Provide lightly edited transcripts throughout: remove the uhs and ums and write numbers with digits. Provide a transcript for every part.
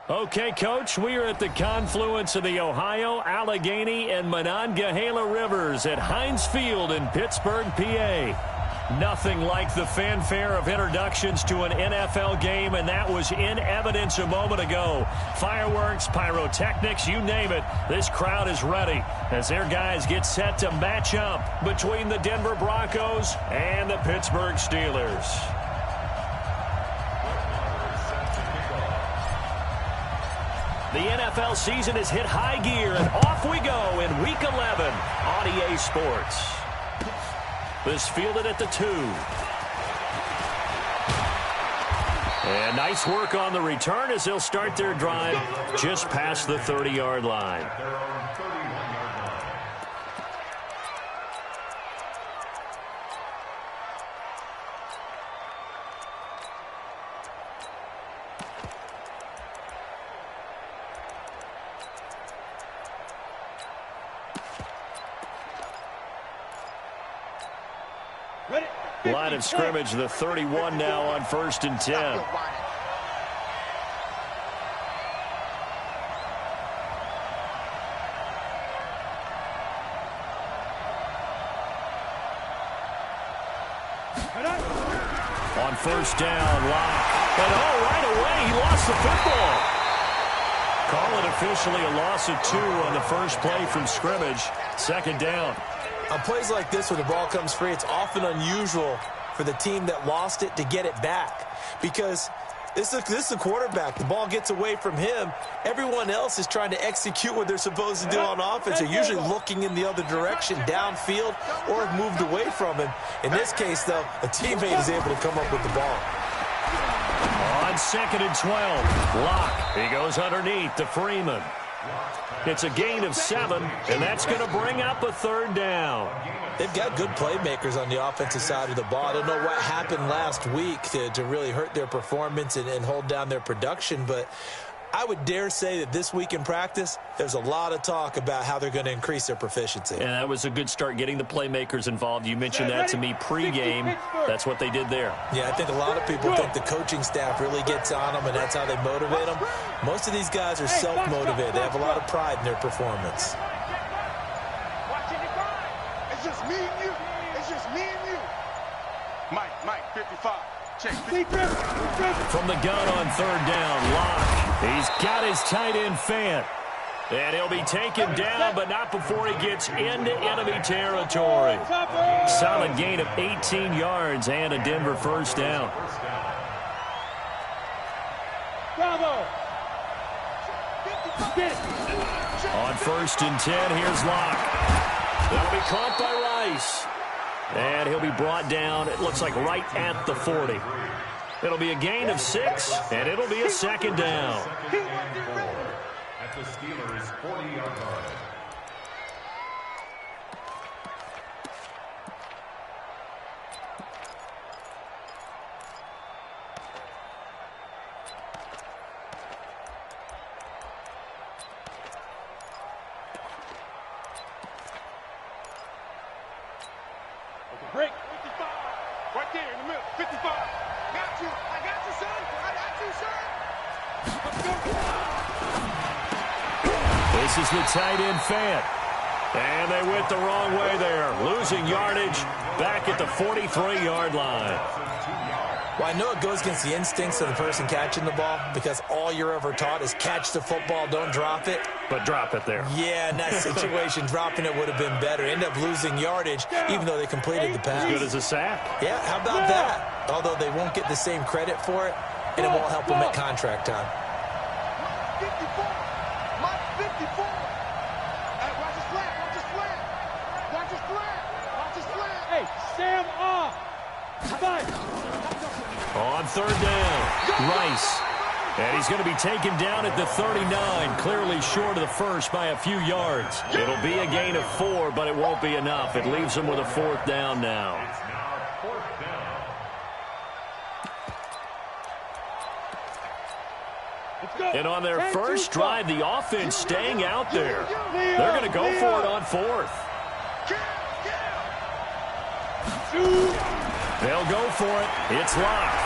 Okay, Coach, we are at the confluence of the Ohio, Allegheny, and Monongahela Rivers at Heinz Field in Pittsburgh, PA. Nothing like the fanfare of introductions to an NFL game, and that was in evidence a moment ago. Fireworks, pyrotechnics, you name it. This crowd is ready as their guys get set to match up between the Denver Broncos and the Pittsburgh Steelers. The NFL season has hit high gear, and off we go in Week 11 on EA Sports. This fielded at the 2. And nice work on the return as they'll start their drive just past the 30-yard line. Line of scrimmage, the 31 now on 1st and 10. On 1st down, Locke. And right away, he lost the football. Call it officially a loss of 2 on the first play from scrimmage. 2nd down. On plays like this where the ball comes free, it's often unusual for the team that lost it to get it back because this is the quarterback. The ball gets away from him. Everyone else is trying to execute what they're supposed to do on offense. They're usually looking in the other direction, downfield, or have moved away from him. In this case, though, a teammate is able to come up with the ball. On 2nd and 12, Locke. He goes underneath to Freeman. It's a gain of 7, and that's going to bring up a 3rd down. They've got good playmakers on the offensive side of the ball. I don't know what happened last week to really hurt their performance and hold down their production, but I would dare say that this week in practice, there's a lot of talk about how they're going to increase their proficiency. And that was a good start getting the playmakers involved. You mentioned that to me pregame. That's what they did there. Yeah, I think a lot of people think the coaching staff really gets on them, and that's how they motivate them. Most of these guys are self-motivated. They have a lot of pride in their performance. It's just me and you. It's just me and you. Mike, 55. Check. From the gun on 3rd down, Locke. He's got his tight end Fant. And he'll be taken down, but not before he gets into enemy territory. Solid gain of 18 yards and a Denver 1st down. Bravo. On 1st and 10, here's Locke. That'll be caught by Rice. And he'll be brought down, it looks like right at the 40. It'll be a gain of 6, and it'll be a 2nd down. At the Steelers' 40-yard line. Break. 55. Right there in the middle. 55. Got you. I got you, son. I got you, son. Let's go. This is the tight end Fant. And they went the wrong way there. Losing yardage back at the 43-yard line. Well, I know it goes against the instincts of the person catching the ball because all you're ever taught is catch the football, don't drop it. But drop it there. Yeah, in that situation, dropping it would have been better. End up losing yardage, even though they completed the pass. As good as a sack. Yeah, how about that? Although they won't get the same credit for it, and it won't help them at contract time. 54. Mike 54. Hey, watch his flat. Watch his flat. Watch his flat. Watch his flat. Hey, Sam off. On 3rd down, Rice. And he's going to be taken down at the 39, clearly short of the first by a few yards. It'll be a gain of 4, but it won't be enough. It leaves him with a 4th down now. It's now 4th down. And on their first drive, the offense staying out there. They're going to go for it on fourth. They'll go for it. It's locked.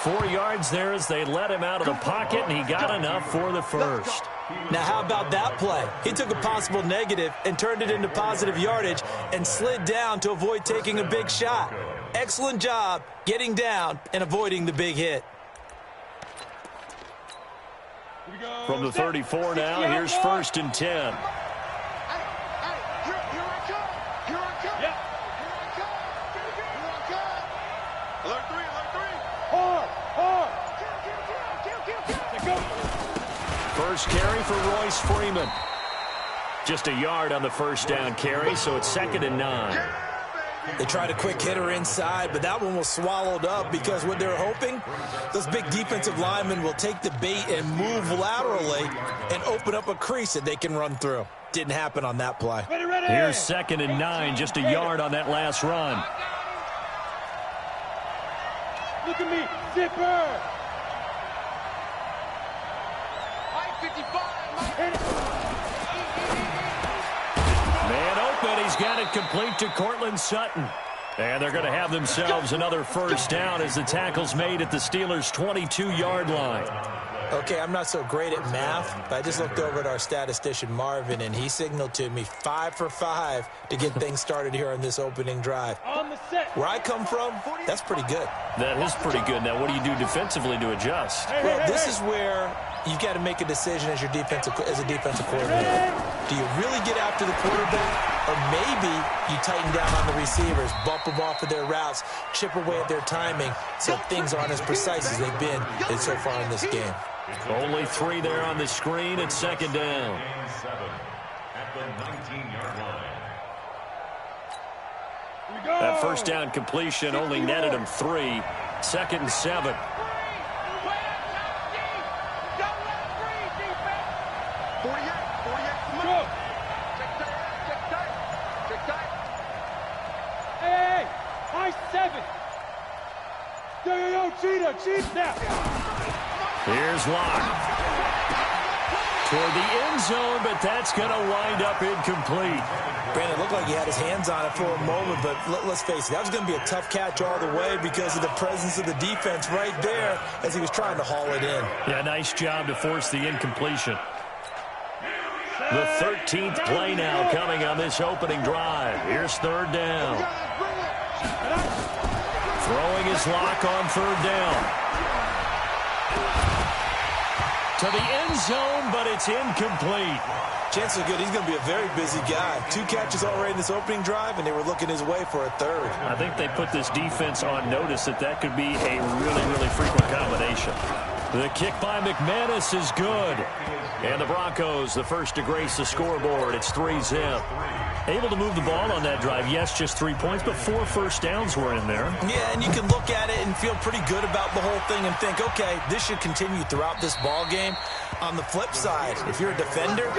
4 yards there as they let him out of the pocket, and he got enough for the first. Now, how about that play? He took a possible negative and turned it into positive yardage and slid down to avoid taking a big shot. Excellent job getting down and avoiding the big hit. From the 34 now, here's 1st and 10. First carry for Royce Freeman. Just a yard on the first down carry, so it's 2nd and 9. They tried a quick hitter inside, but that one was swallowed up because what they're hoping, those big defensive linemen will take the bait and move laterally and open up a crease that they can run through. Didn't happen on that play. Here's 2nd and 9, just a yard on that last run. Look at me, zipper. Man open, he's got it complete to Cortland Sutton. And they're going to have themselves another first down as the tackle's made at the Steelers' 22-yard line. Okay, I'm not so great at math, but I just looked over at our statistician, Marvin, and he signaled to me 5 for 5 to get things started here on this opening drive. Where I come from, that's pretty good. That is pretty good. Now, what do you do defensively to adjust? Well, this is where you've got to make a decision as a defensive coordinator. Do you really get after the quarterback, or maybe you tighten down on the receivers, bump them off of their routes, chip away at their timing so things aren't as precise as they've been so far in this game? Only 3 there on the screen at 2nd down. At the 19-yard line. That first down completion only netted him 3. 2nd and 7. Hey, high 7. Yo, cheetah, now. Here's Locke. Toward the end zone, but that's going to wind up incomplete. Brandon, it looked like he had his hands on it for a moment, but let's face it, that was going to be a tough catch all the way because of the presence of the defense right there as he was trying to haul it in. Yeah, nice job to force the incompletion. The 13th play now coming on this opening drive. Here's 3rd down. Throwing his Lock on 3rd down. To the end zone, but it's incomplete. Chances are good he's going to be a very busy guy. 2 catches already in this opening drive, and they were looking his way for a 3rd. I think they put this defense on notice that could be a really, really frequent combination. The kick by McManus is good. And the Broncos, the first to grace the scoreboard. It's 3-zip. Able to move the ball on that drive. Yes, just 3 points, but 4 first downs were in there. Yeah, and you can look at it and feel pretty good about the whole thing and think, okay, this should continue throughout this ball game. On the flip side, if you're a defender,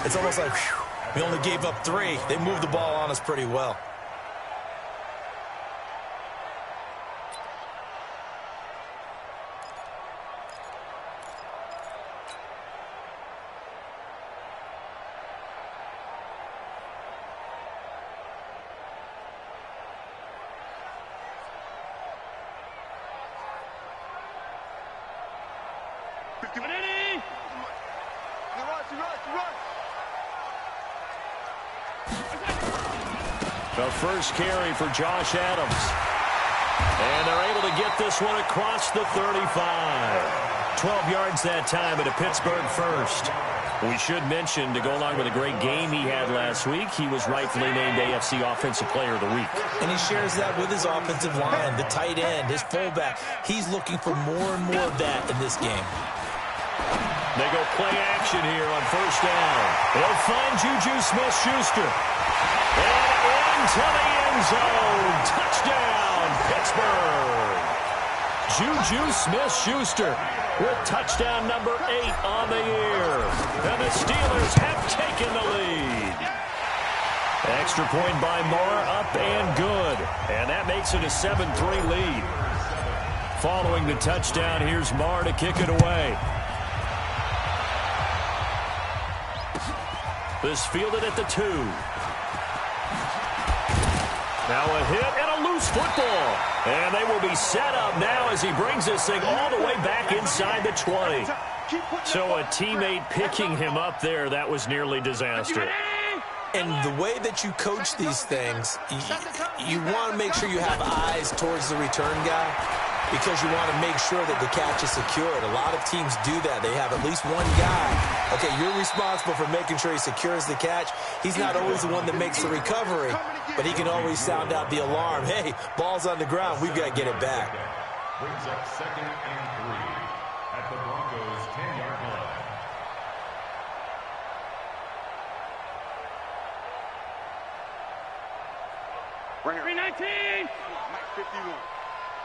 it's almost like, whew, we only gave up 3. They moved the ball on us pretty well. The first carry for Josh Adams. And they're able to get this one across the 35. 12 yards that time at a Pittsburgh first. We should mention, to go along with a great game he had last week, he was rightfully named AFC Offensive Player of the Week. And he shares that with his offensive line, the tight end, his fullback. He's looking for more and more of that in this game. They go play action here on first down. They'll find Juju Smith-Schuster. And into the end zone. Touchdown, Pittsburgh. Juju Smith-Schuster with touchdown number 8 on the year. And the Steelers have taken the lead. Extra point by Moore, up and good. And that makes it a 7-3 lead. Following the touchdown, here's Marr to kick it away. This fielded at the 2. Now a hit and a loose football. And they will be set up now as he brings this thing all the way back inside the 20. So a teammate picking him up there, that was nearly disaster. And the way that you coach these things, you want to make sure you have eyes towards the return guy because you want to make sure that the catch is secured. A lot of teams do that. They have at least one guy. Okay, you're responsible for making sure he secures the catch. He's not always the one that makes the recovery, but he can always sound out the alarm. Hey, ball's on the ground. We've got to get it back. Brings up 2nd and 3 at the Broncos' 10-yard line. Right here. 319. Mike 51.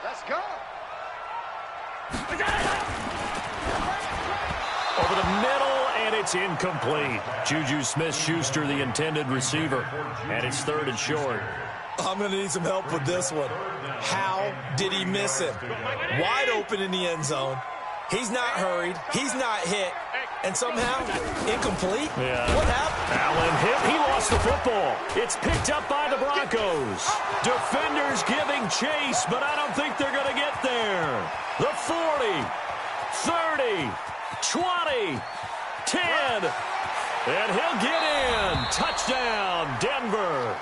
Let's go. Over the middle, and it's incomplete. Juju Smith-Schuster, the intended receiver, and it's 3rd and short. I'm going to need some help with this one. How did he miss him? Wide open in the end zone. He's not hurried. He's not hit. And somehow, incomplete? Yeah. What happened? Allen hit. He lost the football. It's picked up by the Broncos. Defenders giving chase, but I don't think they're going to get there. The 40, 30, 20, 10. And he'll get in. Touchdown, Denver.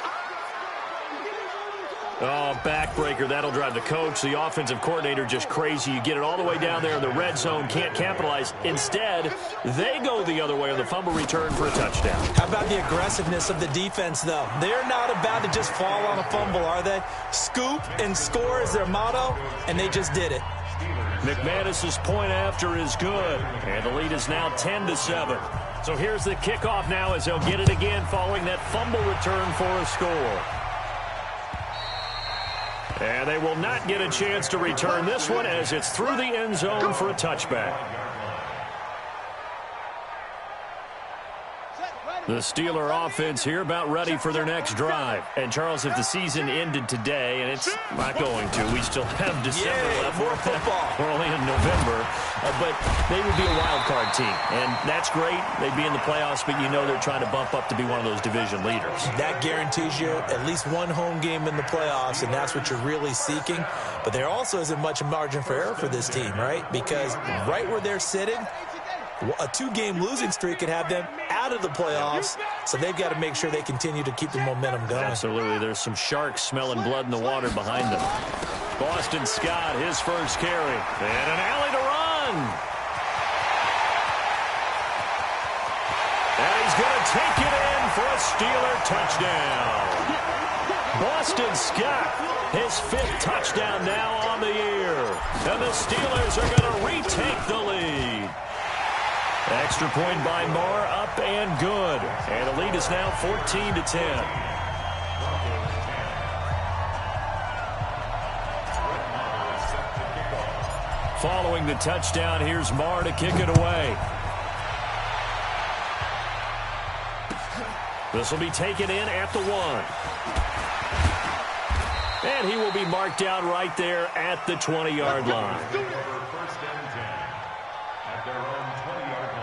Oh, backbreaker. That'll drive the coach, the offensive coordinator, just crazy. You get it all the way down there in the red zone, can't capitalize. Instead, they go the other way on the fumble return for a touchdown. How about the aggressiveness of the defense, though? They're not about to just fall on a fumble, are they? Scoop and score is their motto, and they just did it. McManus's point after is good, and the lead is now 10-7. So here's the kickoff now as they'll get it again following that fumble return for a score. And they will not get a chance to return this one as it's through the end zone for a touchback. The Steeler offense here about ready for their next drive. And, Charles, if the season ended today, and it's not going to, we still have December left. More football. We're only in November. But they would be a wild card team. And that's great. They'd be in the playoffs, but you know they're trying to bump up to be one of those division leaders. That guarantees you at least one home game in the playoffs, and that's what you're really seeking. But there also isn't much margin for error for this team, right? Because right where they're sitting, a 2-game losing streak could have them out of the playoffs, so they've got to make sure they continue to keep the momentum going. Absolutely. There's some sharks smelling blood in the water behind them. Boston Scott, his first carry. And an alley to run. And he's going to take it in for a Steeler touchdown. Boston Scott, his 5th touchdown now on the year. And the Steelers are going to retake the lead. Extra point by Marr, up and good. And the lead is now 14-10. Following the touchdown, here's Marr to kick it away. This will be taken in at the 1. And he will be marked down right there at the 20-yard line. First and 10 at their own 20-yard line.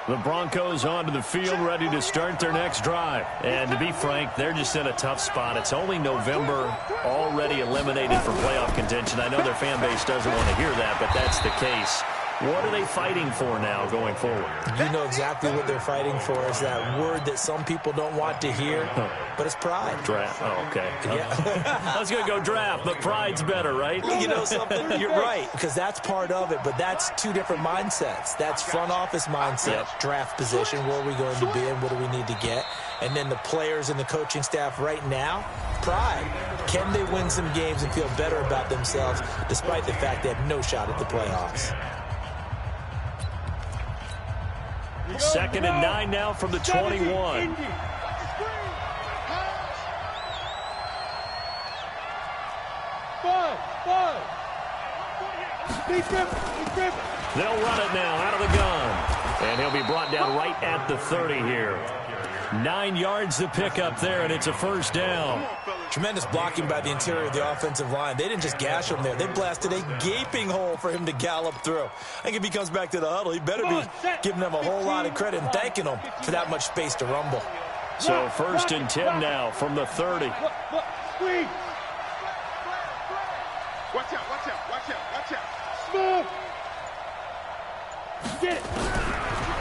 The Broncos onto the field, ready to start their next drive. And to be frank, they're just in a tough spot. It's only November, already eliminated from playoff contention. I know their fan base doesn't want to hear that, but that's the case. What are they fighting for now going forward? You know exactly what they're fighting for is that word that some people don't want to hear, but it's pride. Draft. Oh, okay. Yeah. I was going to go draft, but pride's better, right? You know something? You're right, because that's part of it, but that's 2 different mindsets. That's front office mindset, draft position, where are we going to be and what do we need to get? And then the players and the coaching staff right now, pride. Can they win some games and feel better about themselves despite the fact they have no shot at the playoffs? 2nd and 9 now from the 21. They'll run it now out of the gun. And he'll be brought down right at the 30 here. 9 yards to pick up there, and it's a first down. Tremendous blocking by the interior of the offensive line. They didn't just gash him there. They blasted a gaping hole for him to gallop through. I think if he comes back to the huddle, he better be giving them a whole lot of credit and thanking them for that much space to rumble. So 1st and 10 now from the 30. Watch out, watch out, watch out, watch out. Smooth. Get it.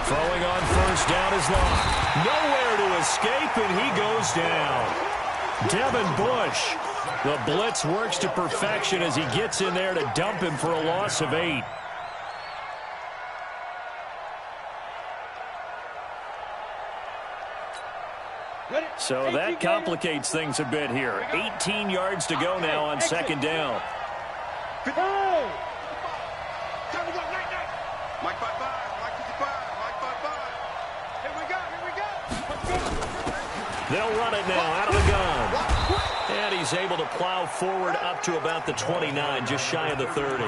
Throwing on 1st down is Locke. Nowhere to escape, and he goes down. Devin Bush. The blitz works to perfection as he gets in there to dump him for a loss of 8. So that complicates things a bit here. 18 yards to go now on 2nd down. Hey! Time to go, night, night. Mike 5-5, Mike 55, Mike 5-5. Here we go, here we go. Let's go. They'll run it now out of the gun. And he's able to plow forward up to about the 29, just shy of the 30.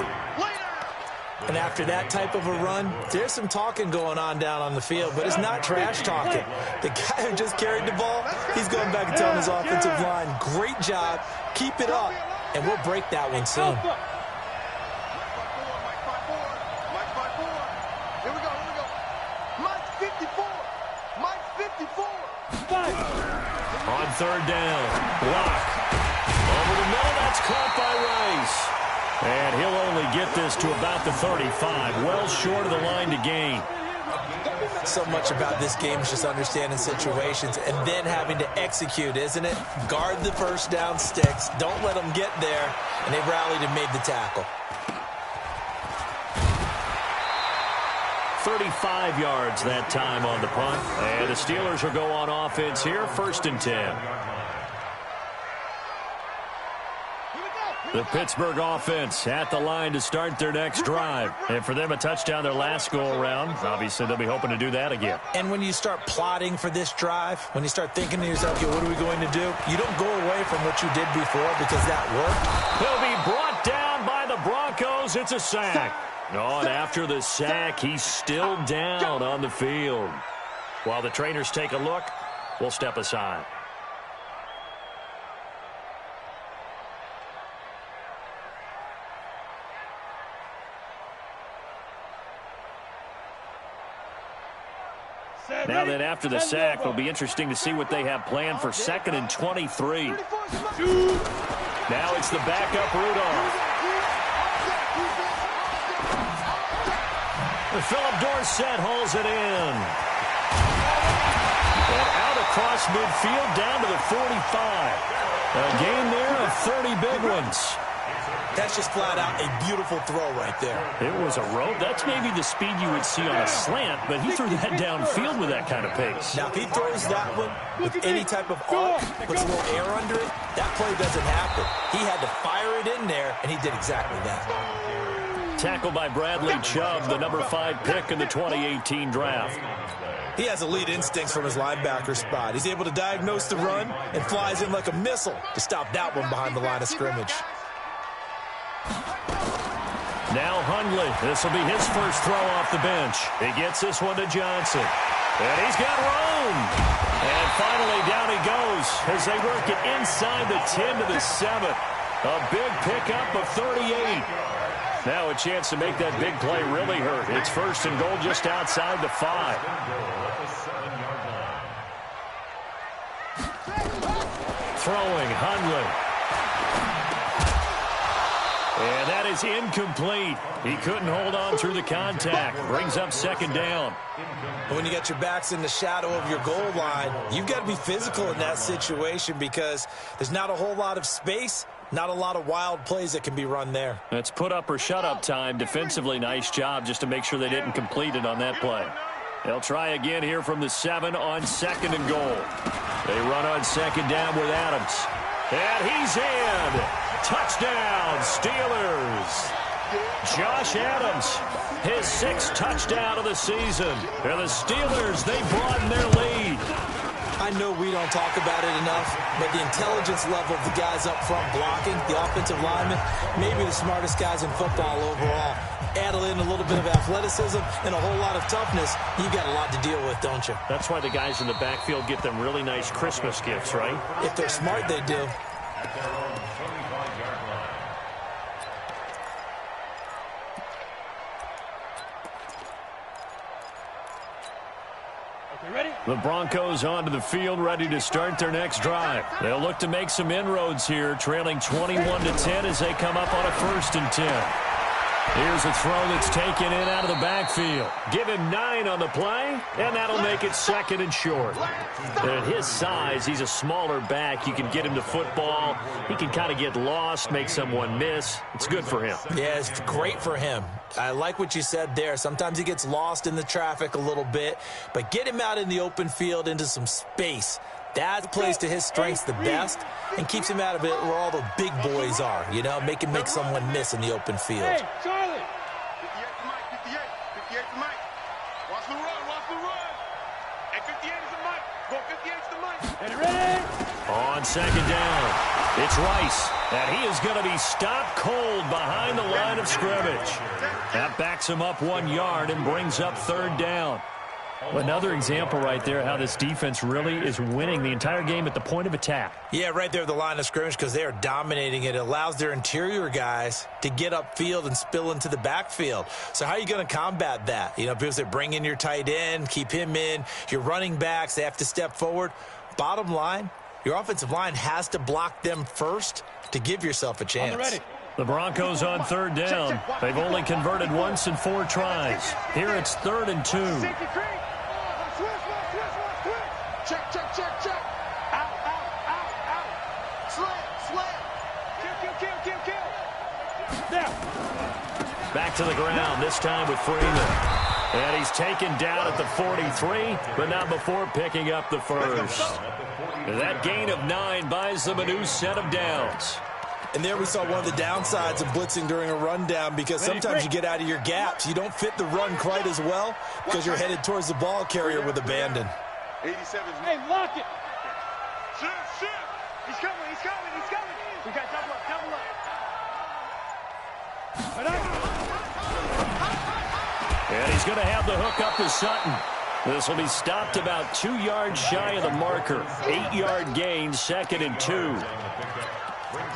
And after that type of a run, there's some talking going on down on the field, but it's not trash talking. The guy who just carried the ball, he's going back and telling his offensive line, great job, keep it up, and we'll break that one soon. Mike 54. Here we go, here we go. Mike 54. Mike 54. On 3rd down, Locke. Over the middle, that's caught by Rice. And he'll only get this to about the 35, well short of the line to gain. So much about this game is just understanding situations and then having to execute, isn't it? Guard the 1st down sticks. Don't let them get there. And they rallied and made the tackle. 35 yards that time on the punt. And the Steelers will go on offense here, 1st and 10. The Pittsburgh offense at the line to start their next drive. And for them, a touchdown their last go-around. Obviously, they'll be hoping to do that again. And when you start plotting for this drive, when you start thinking to yourself, okay, what are we going to do? You don't go away from what you did before because that worked. He'll be brought down by the Broncos. It's a sack. Oh, and after the sack, he's still down on the field. While the trainers take a look, we'll step aside. Now then, after the sack, it'll be interesting to see what they have planned for 2nd and 23. Now it's the backup Rudolph. Philip Dorsett holds it in. And out across midfield down to the 45. A gain there of 30 big ones. That's just flat out a beautiful throw right there. It was a rope. That's maybe the speed you would see on a slant, but he threw that downfield with that kind of pace. Now, if he throws that one with any type of arc, puts a little air under it, that play doesn't happen. He had to fire it in there, and he did exactly that. Tackled by Bradley Chubb, the number 5 pick in the 2018 draft. He has elite instincts from his linebacker spot. He's able to diagnose the run and flies in like a missile to stop that one behind the line of scrimmage. Now Hundley. This will be his first throw off the bench. He gets this one to Johnson. And he's got room. And finally down he goes as they work it inside the 10 to the 7. A big pickup of 38. Now a chance to make that big play really hurt. It's 1st and goal just outside the 5. Throwing Hundley. And that is incomplete. He couldn't hold on through the contact. Brings up 2nd down. When you got your backs in the shadow of your goal line, you've got to be physical in that situation because there's not a whole lot of space, not a lot of wild plays that can be run there. That's put up or shut up time. Defensively, nice job just to make sure they didn't complete it on that play. They'll try again here from the 7 on 2nd and goal. They run on 2nd down with Adams. And he's in. Touchdown, Steelers. Josh Adams, his 6th touchdown of the season. And the Steelers, they broaden their lead. I know we don't talk about it enough, but the intelligence level of the guys up front blocking, the offensive linemen, maybe the smartest guys in football overall. add in a little bit of athleticism and a whole lot of toughness, you've got a lot to deal with, don't you? That's why the guys in the backfield get them really nice Christmas gifts, right? If they're smart, they do. At their own 25-yard line. The Broncos onto the field, ready to start their next drive. They'll look to make some inroads here, trailing 21-10 as they come up on a 1st and 10. Here's a throw that's taken in out of the backfield. Give him 9 on the play, and that'll make it 2nd and short. And at his size, he's a smaller back. You can get him to football. He can kind of get lost, make someone miss. It's good for him. Yeah, it's great for him. I like what you said there. Sometimes he gets lost in the traffic a little bit, but get him out in the open field into some space. That plays to his strengths the best and keeps him out of it where all the big boys are, you know, make someone miss in the open field. Hey, Charlie! 58 to Mike, 58. 58 to Mike. Watch the run, watch the run. Hey, 58 is the Mike. Go 58 is the Mike. Get ready. On 2nd down, it's Rice, and he is going to be stopped cold behind the line of scrimmage. That backs him up 1 yard and brings up 3rd down. Another example right there how this defense really is winning the entire game at the point of attack. Yeah, right there at the line of scrimmage because they are dominating it. It allows their interior guys to get upfield and spill into the backfield. So how are you going to combat that? You know, people say bring in your tight end, keep him in. Your running backs, they have to step forward. Bottom line, your offensive line has to block them first to give yourself a chance. The Broncos on 3rd down. They've only converted once in 4 tries. Here it's 3rd and 2. Check, check, check, check. Out, out, out, out. Slam, slam. Kill. Now. Back to the ground, this time with Freeman. And he's taken down at the 43, but not before picking up the 1st. That gain of 9 buys them a new set of downs. And there we saw one of the downsides of blitzing during a rundown because sometimes you get out of your gaps. You don't fit the run quite as well because you're headed towards the ball carrier with abandon. 87. Hey, lock it. Shift, shift. He's coming. We got double up. And he's going to have the hook up to Sutton. This will be stopped about 2 yards shy of the marker. 8-yard gain, 2nd and 2.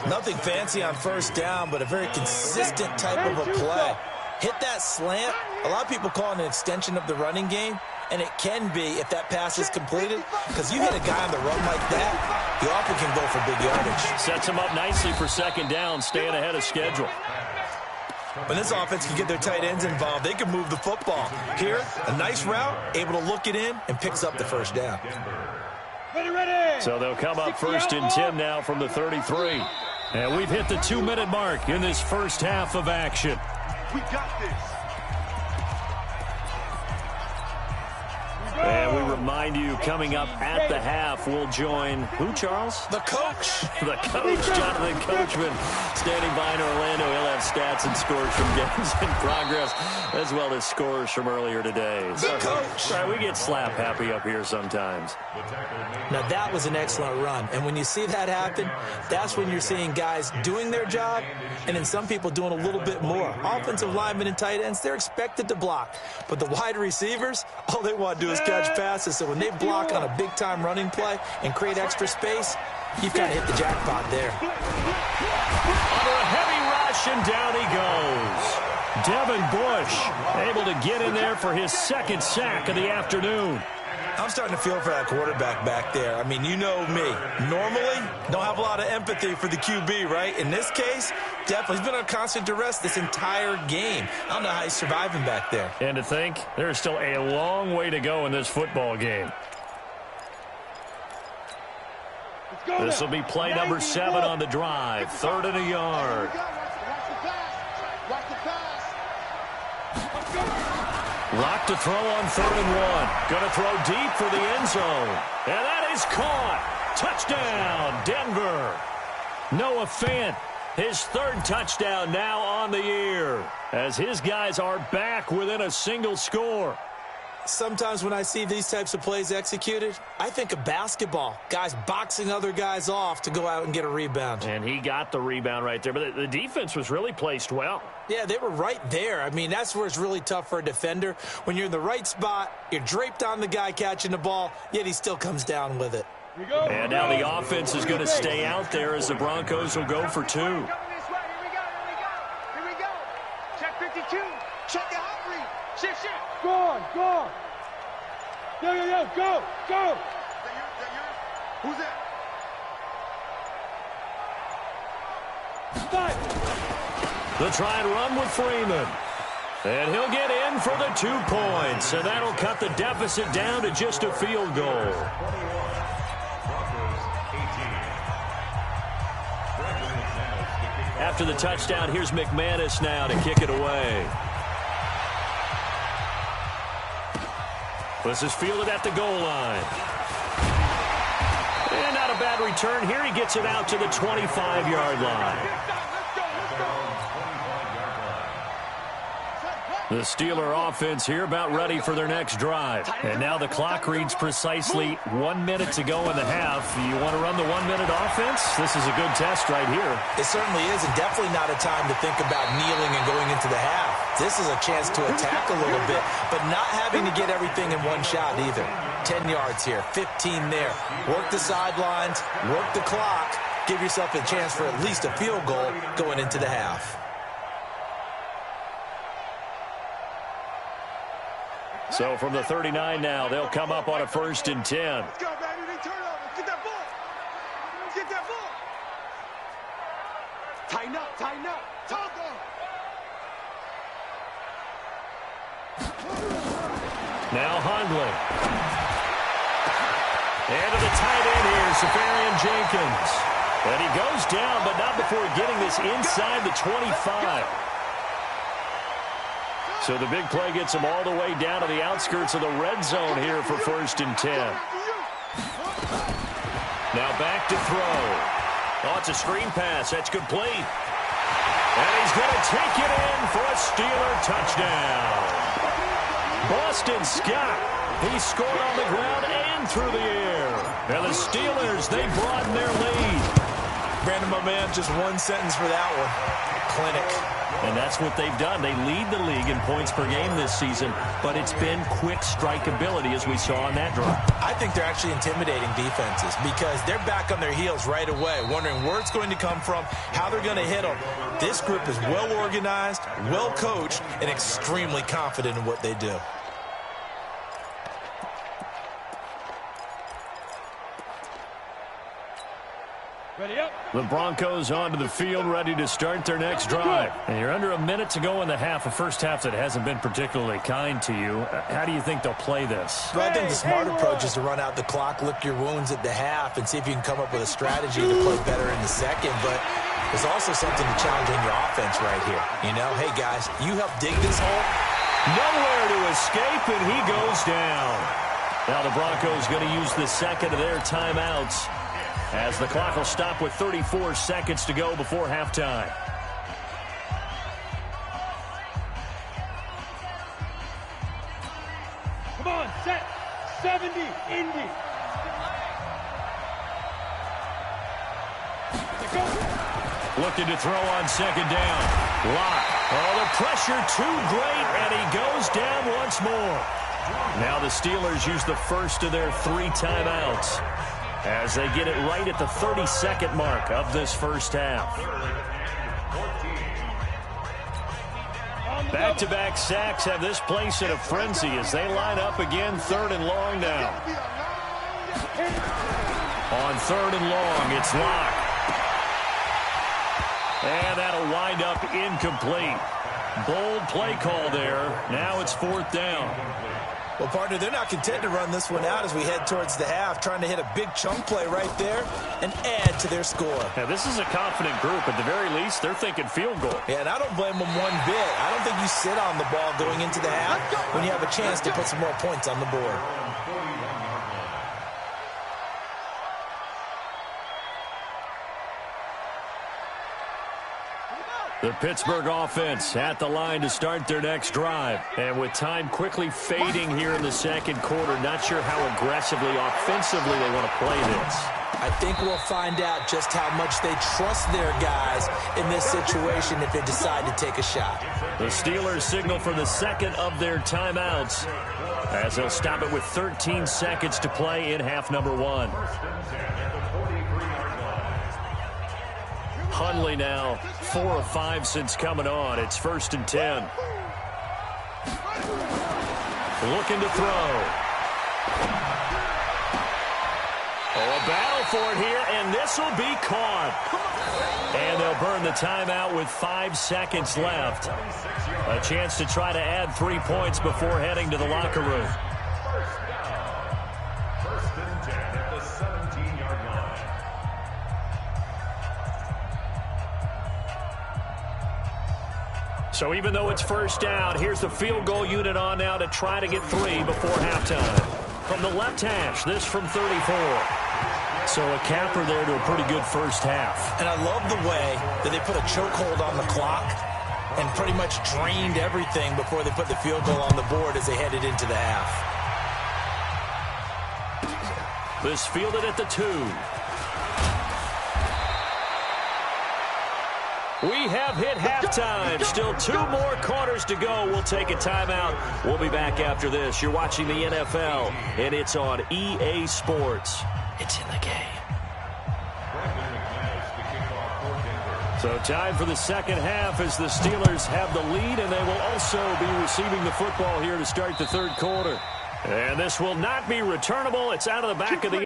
Nothing fancy on 1st down, but a very consistent type of a play. Hit that slant. A lot of people call it an extension of the running game, and it can be if that pass is completed, because you hit a guy on the run like that, he often can go for big yardage. Sets him up nicely for 2nd down, staying ahead of schedule. When this offense can get their tight ends involved, they can move the football. Here, a nice route, able to look it in, and picks up the 1st down. Ready. So they'll come up 1st and 10 now from the 33. And we've hit the 2-minute mark in this first half of action. We got this. And we remind you, coming up at the half, we'll join who, Charles? The coach. The coach, Jonathan Coachman, standing by in Orlando. He'll have stats and scores from games in progress, as well as scores from earlier today. The coach. Right, we get slap happy up here sometimes. Now, that was an excellent run. And when you see that happen, that's when you're seeing guys doing their job, and then some people doing a little bit more. Offensive linemen and tight ends, they're expected to block. But the wide receivers, all they want to do is catch passes. So when they block on a big-time running play and create extra space, you've kind of hit the jackpot there. Under a heavy rush, and down he goes. Devin Bush able to get in there for his 2nd sack of the afternoon. I'm starting to feel for that quarterback back there. I mean, you know me. Normally, don't have a lot of empathy for the QB, right? In this case, definitely. He's been on constant duress this entire game. I don't know how he's surviving back there. And to think, there's still a long way to go in this football game. This will be play number 7 on the drive. 3rd and a yard. Watch the pass. Lock to throw on 3rd and 1. Going to throw deep for the end zone. And that is caught. Touchdown, Denver. Noah Fant, his 3rd touchdown now on the year, as his guys are back within a single score. Sometimes when I see these types of plays executed, I think of basketball. Guys boxing other guys off to go out and get a rebound. And he got the rebound right there, but the defense was really placed well. Yeah, they were right there. I mean, that's where it's really tough for a defender. When you're in the right spot, you're draped on the guy catching the ball, yet he still comes down with it. And now the offense is going to stay out there as the Broncos will go for 2. Coming this way. Here we go. Check 52. Check the hot read. Shift. Go on. Go. Is that yours? Who's that? The try and run with Freeman. And he'll get in for the 2 points. And that'll cut the deficit down to just a field goal. After the touchdown, here's McManus now to kick it away. This is fielded at the goal line. And not a bad return here. He gets it out to the 25-yard line. The Steeler offense here about ready for their next drive. And now the clock reads precisely 1 minute to go in the half. You want to run the 1 minute offense? This is a good test right here. It certainly is, and definitely not a time to think about kneeling and going into the half. This is a chance to attack a little bit, but not having to get everything in one shot either. 10 yards here, 15 there. Work the sidelines, work the clock, give yourself a chance for at least a field goal going into the half. So from the 39 now, they'll come up on a 1st and 10. Let's go, baby. They turn over. Let's get that ball. Let's get that ball. Tighten up. Talk on. Now Hundley. And to the tight end here, Safarian Jenkins. And he goes down, but not before getting this inside the 25. So the big play gets him all the way down to the outskirts of the red zone here for 1st and 10. Now back to throw. Oh, it's a screen pass. That's complete. And he's going to take it in for a Steeler touchdown. Boston Scott. He scored on the ground and through the air. And the Steelers, they broaden their lead. Brandon, my man, just one sentence for that one. Clinic. And that's what they've done. They lead the league in points per game this season, but it's been quick strike ability as we saw on that drive. I think they're actually intimidating defenses because they're back on their heels right away, wondering where it's going to come from, how they're going to hit them. This group is well organized, well coached, and extremely confident in what they do. Ready up. The Broncos onto the field, ready to start their next drive. And you're under a minute to go in the half, a first half that hasn't been particularly kind to you. How do you think they'll play this? Well, I think the smart approach is to run out the clock, lick your wounds at the half, and see if you can come up with a strategy to play better in the second. But there's also something to challenge on your offense right here. You know, hey, guys, you help dig this hole. Nowhere to escape, and he goes down. Now the Broncos going to use the second of their timeouts, as the clock will stop with 34 seconds to go before halftime. Come on, set. 70, Indy. Looking to throw on second down. Lock. Oh, the pressure too great, and he goes down once more. Now the Steelers use the first of their 3 timeouts, as they get it right at the 30-second mark of this first half. Back-to-back sacks have this place in a frenzy as they line up again 3rd and long now. On 3rd and long, it's Locke. And that'll wind up incomplete. Bold play call there. Now it's 4th down. Well, partner, they're not content to run this one out as we head towards the half, trying to hit a big chunk play right there and add to their score. Now, this is a confident group. At the very least, they're thinking field goal. Yeah, and I don't blame them one bit. I don't think you sit on the ball going into the half when you have a chance to put some more points on the board. The Pittsburgh offense at the line to start their next drive. And with time quickly fading here in the second quarter, not sure how aggressively, offensively they want to play this. I think we'll find out just how much they trust their guys in this situation if they decide to take a shot. The Steelers signal for the second of their timeouts as they'll stop it with 13 seconds to play in half number 1. Hundley now 4 of 5 since coming on. It's 1st and 10. Looking to throw. Oh, a battle for it here, and this will be caught. And they'll burn the timeout with 5 seconds left. A chance to try to add 3 points before heading to the locker room. First and 10 at the 17-yard line. So even though it's first down, here's the field goal unit on now to try to get 3 before halftime. From the left hash, this from 34. So a capper there to a pretty good first half. And I love the way that they put a chokehold on the clock and pretty much drained everything before they put the field goal on the board as they headed into the half. This fielded at the 2. We have hit halftime. Still 2 more quarters to go. We'll take a timeout. We'll be back after this. You're watching the NFL, and it's on EA Sports. It's in the game. So time for the second half as the Steelers have the lead, and they will also be receiving the football here to start the third quarter. And this will not be returnable. It's out of the back of the...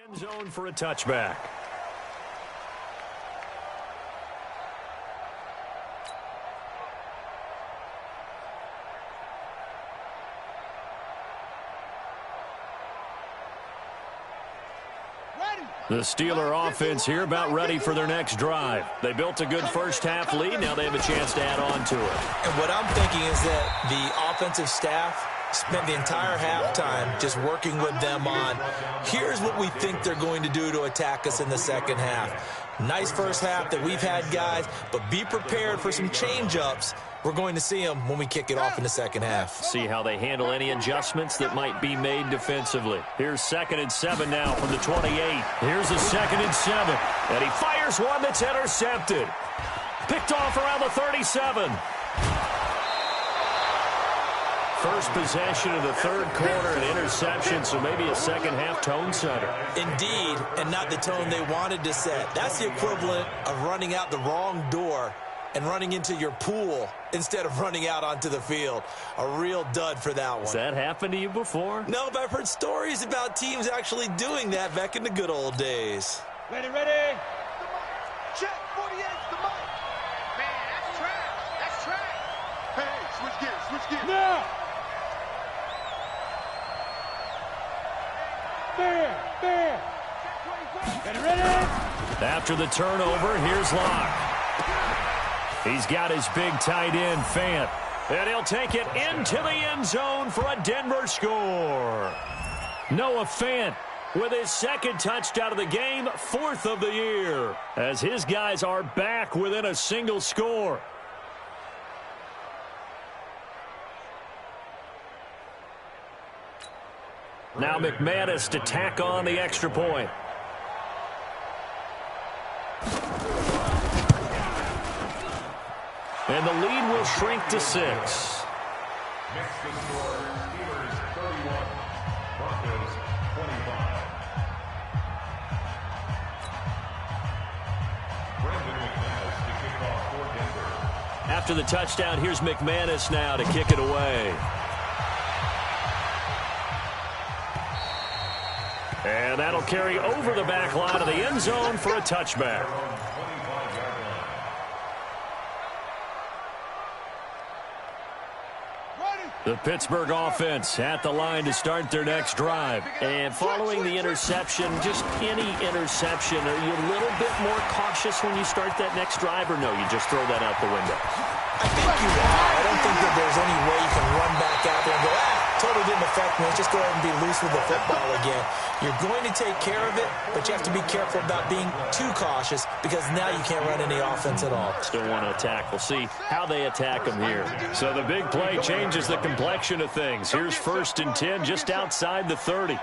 End zone for a touchback. The Steeler offense here about ready for their next drive. They built a good first half lead. Now they have a chance to add on to it. And what I'm thinking is that the offensive staff spent the entire halftime just working with them on, here's what we think they're going to do to attack us in the second half. Nice first half that we've had, guys, but be prepared for some change-ups. We're going to see them when we kick it off in the second half. See how they handle any adjustments that might be made defensively. Here's 2nd and 7 now from the 28. Here's a 2nd and 7. And he fires one that's intercepted. Picked off around the 37. First possession of the third quarter, an interception, so maybe a second half tone setter. Indeed, and not the tone they wanted to set. That's the equivalent of running out the wrong door and running into your pool instead of running out onto the field. A real dud for that one. Has that happened to you before? No, but I've heard stories about teams actually doing that back in the good old days. Ready, ready. Check, 48, the mic. Man, that's trash. That's trash. Hey, switch gears, switch gears. Now. Fair, fair. Ready, ready. After the turnover, here's Locke. He's got his big tight end, Fant. And he'll take it into the end zone for a Denver score. Noah Fant with his second touchdown of the game, 4th of the year, as his guys are back within a single score. Now McManus to tack on the extra point. And the lead will shrink to 6. Next to score, Steelers 31, Broncos 25. Brandon McManus to kick off for Denver. After the touchdown, here's McManus now to kick it away. And that'll carry over the back line of the end zone for a touchback. The Pittsburgh offense at the line to start their next drive. And following the interception, just any interception, are you a little bit more cautious when you start that next drive, or no, you just throw that out the window? I think you are. I don't think that there's any way you can run back out there and go, totally didn't affect me. Let's just go ahead and be loose with the football again. You're going to take care of it, but you have to be careful about being too cautious because now you can't run any offense at all. Still want to attack. We'll see how they attack them here. So the big play changes the complexion of things. Here's 1st and 10 just outside the 30.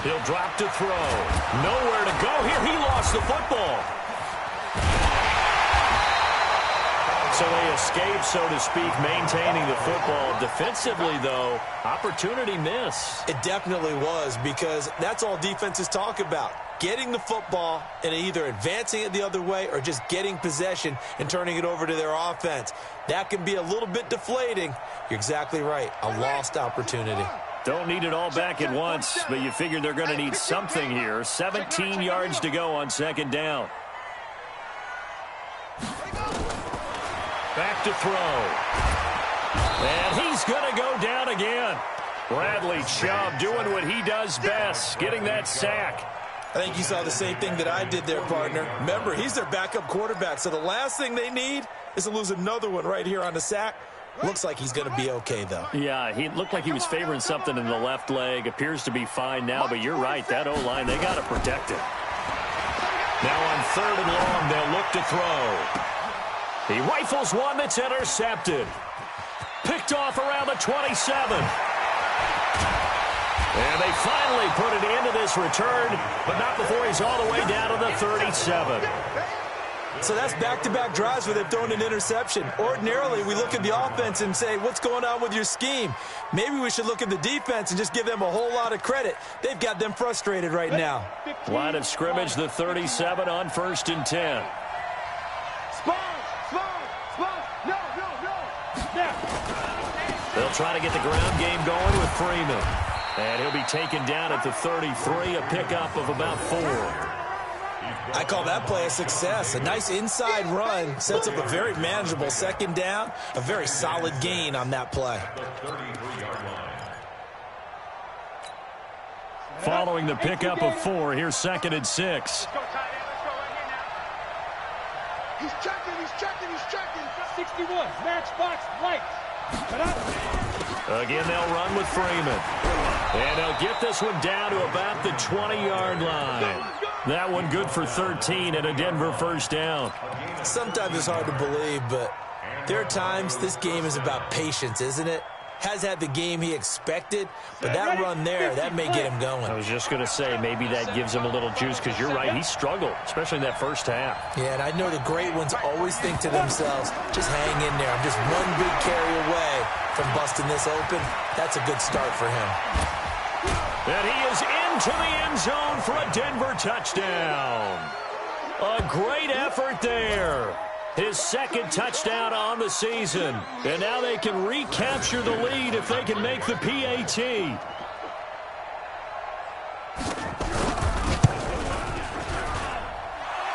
He'll drop to throw. Nowhere to go here. He lost the football. So they escape, so to speak, maintaining the football. Defensively, though, opportunity miss. It definitely was, because that's all defenses talk about. Getting the football and either advancing it the other way or just getting possession and turning it over to their offense. That can be a little bit deflating. You're exactly right. A lost opportunity. Don't need it all back at once, but you figure they're going to need something here. 17 yards to go on 2nd down. Back to throw. And he's going to go down again. Bradley Chubb doing what he does best, getting that sack. I think you saw the same thing that I did there, partner. Remember, he's their backup quarterback, so the last thing they need is to lose another one right here on the sack. Looks like he's going to be okay, though. Yeah, he looked like he was favoring something in the left leg. Appears to be fine now, but you're right. That O-line, they got to protect it. Now on 3rd and long, they'll look to throw. He rifles one that's intercepted. Picked off around the 27. And they finally put it into this return, but not before he's all the way down to the 37. So that's back-to-back drives where they've thrown an interception. Ordinarily, we look at the offense and say, what's going on with your scheme? Maybe we should look at the defense and just give them a whole lot of credit. They've got them frustrated right now. Line of scrimmage, the 37 on 1st and 10. They'll try to get the ground game going with Freeman. And he'll be taken down at the 33, a pickup of about 4. I call that play a success. A nice inside run sets up a very manageable 2nd down. A very solid gain on that play. Following the pickup of 4, here's 2nd and 6. He's checking, he's checking, he's checking. 61, matchbox lights. Again, they'll run with Freeman. And they'll get this one down to about the 20-yard line. That one good for 13 and a Denver 1st down. Sometimes it's hard to believe, but there are times this game is about patience, isn't it? Has had the game he expected, but that run there, that may get him going. I was just going to say, maybe that gives him a little juice, because you're right, he struggled, especially in that first half. Yeah, and I know the great ones always think to themselves, just hang in there. I'm just one big carry away from busting this open. That's a good start for him. And he is into the end zone for a Denver touchdown. A great effort there. His second touchdown on the season. And now they can recapture the lead if they can make the PAT.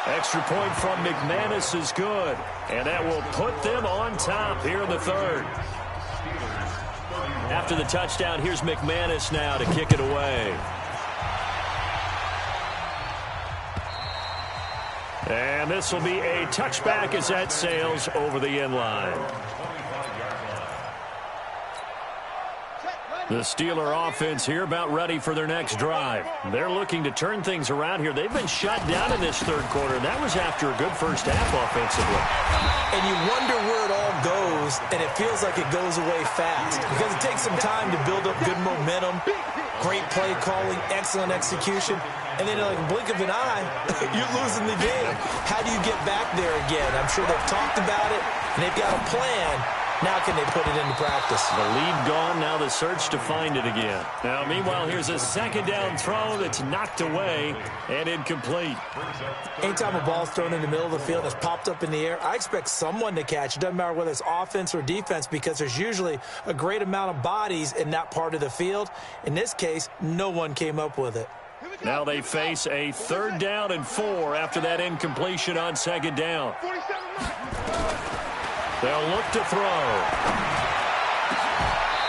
Extra point from McManus is good. And that will put them on top here in the third. After the touchdown, here's McManus now to kick it away. And this will be a touchback as that sails over the end line. The Steeler offense here about ready for their next drive. They're looking to turn things around here. They've been shut down in this third quarter. That was after a good first half offensively. And you wonder where it all goes, and it feels like it goes away fast because it takes some time to build up good momentum, great play calling, excellent execution, and then in like a blink of an eye, you're losing the game. How do you get back there again? I'm sure they've talked about it, and they've got a plan. Now can they put it into practice? The lead gone, now the search to find it again. Now, meanwhile, here's a second down throw that's knocked away and incomplete. Anytime a ball's thrown in the middle of the field and it's popped up in the air, I expect someone to catch it. Doesn't matter whether it's offense or defense because there's usually a great amount of bodies in that part of the field. In this case, no one came up with it. Now they face a 3rd down and 4 after that incompletion on 2nd down. They'll look to throw.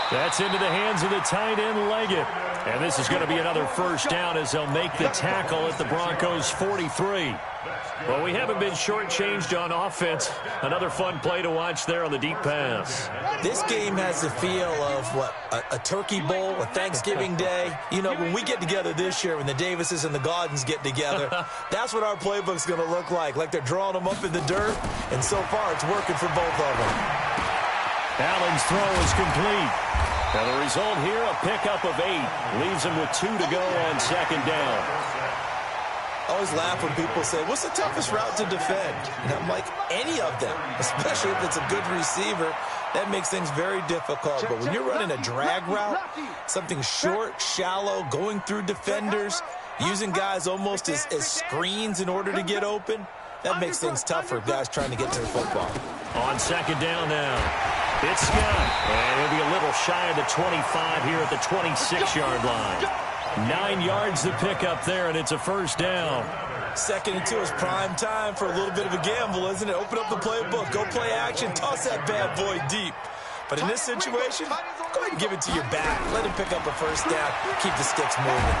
That's into the hands of the tight end, Leggett. And this is going to be another first down as they'll make the tackle at the Broncos' 43. Well, we haven't been shortchanged on offense. Another fun play to watch there on the deep pass. This game has the feel of, what, a turkey bowl, a Thanksgiving day. You know, when we get together this year, when the Davises and the Gaudens get together, that's what our playbook's going to look like they're drawing them up in the dirt, and so far it's working for both of them. Allen's throw is complete. Now the result here, a pickup of 8. Leaves him with 2 to go on 2nd down. I always laugh when people say, what's the toughest route to defend? And I'm like, any of them, especially if it's a good receiver. That makes things very difficult. But when you're running a drag route, something short, shallow, going through defenders, using guys almost as screens in order to get open, that makes things tough for guys trying to get to the football. On 2nd down now, it's Scott. And he'll be a little shy of the 25 here at the 26-yard line. 9 yards to pick up there, and it's a first down. 2nd and 2 is prime time for a little bit of a gamble, isn't it? Open up the playbook, go play action, toss that bad boy deep. But in this situation, go ahead and give it to your back. Let him pick up a first down, keep the sticks moving.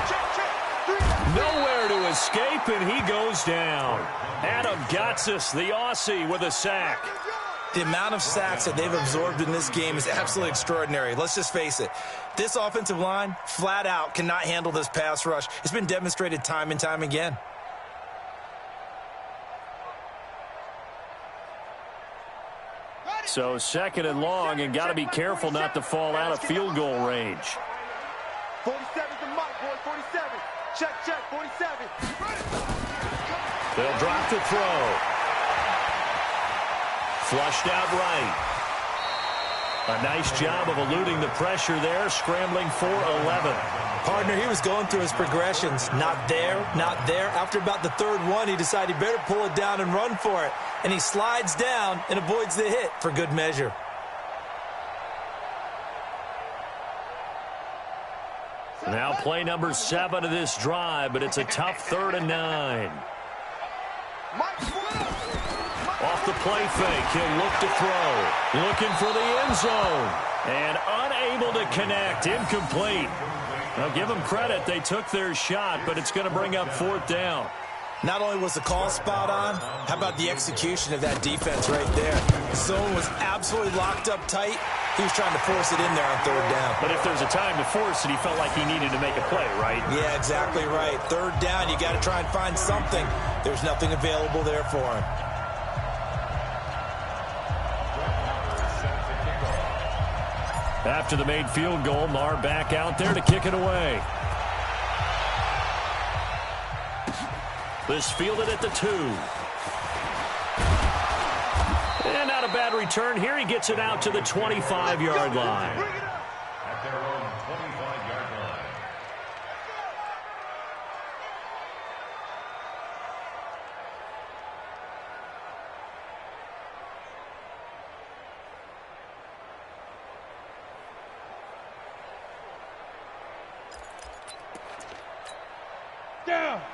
Nowhere to escape, and he goes down. Adam Gotsis, the Aussie, with a sack. The amount of sacks that they've absorbed in this game is absolutely extraordinary. Let's just face it. This offensive line, flat out, cannot handle this pass rush. It's been demonstrated time and time again. So 2nd and long, and got to be careful not to fall out of field goal range. 47's the mark, boy, 47. Check, 47. They'll drop the throw. Flushed out right. A nice job of eluding the pressure there, scrambling for 11. Partner, he was going through his progressions. Not there, not there. After about the 3rd one, he decided he better pull it down and run for it. And he slides down and avoids the hit for good measure. Now play number 7 of this drive, but it's a tough 3rd and 9. Off the play fake, he'll look to throw. Looking for the end zone. And unable to connect, incomplete. Now give them credit, they took their shot, but it's going to bring up 4th down. Not only was the call spot on, how about the execution of that defense right there? The zone was absolutely locked up tight. He was trying to force it in there on 3rd down. But if there's a time to force it, he felt like he needed to make a play, right? Yeah, exactly right. 3rd down, you got to try and find something. There's nothing available there for him. After the made field goal, Marr back out there to kick it away. This fielded at the 2. And not a bad return here. He gets it out to the 25-yard line. At their own 25-yard line.